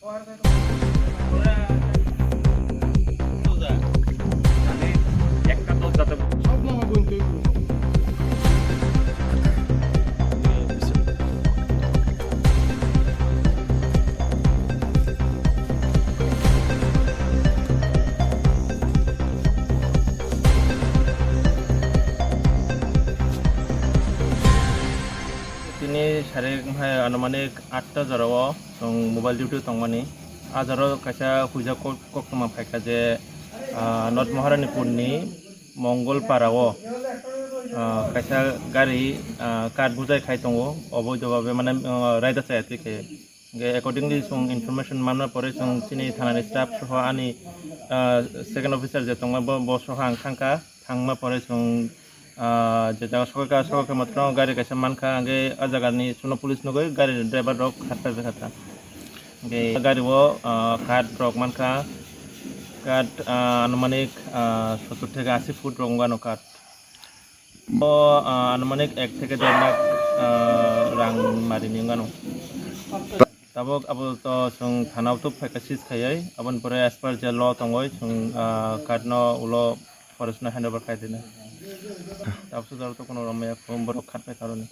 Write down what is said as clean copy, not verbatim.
একটা তো যাতে সব নামা গুনতে তিনি শাৰীৰিকভাৱে আনুমানিক 8টা জৰাও মোবাইল ডিউটি টংমানি আজাৰো কাইছা হুইজা কক্তমা ফাইকা যে নর্থ মহারানীপুরনি মঙ্গলপাড়াও কাইছা গাড়ি কাঠ বুঝাই খাই দङ অবৈধভাবে মানে রাইড আছে এতিকে একর্ডিংলি ইনফরমেশন মানার পরে চিনি থানাनि স্টাফ সহ আনি সেকেন্ড অফিসার যে দङ বস সহ आं थांखा थांमा পরে যে জায়গা সরকার মাত্র গাড়ি কাছে মানখা আগে আজাগানি সুনো পুলিশ নগৈ গাড়ি ড্রাইভার রক খাটটা খাতা গাড়িও কাঠ রক মানখা কাঠ আনুমানিক 70 থেকে 80 ফুট রঙানো কাঠ আনুমানিক 1 থেকে 1.5 লাখ রাং মারিনি গানো tabok abo to sung thanau to phaika sis khayai abon pore as per je law tongoi sung kadno ulo forest na handover khai dina tabso dar to kono ramya form borok khatpai karone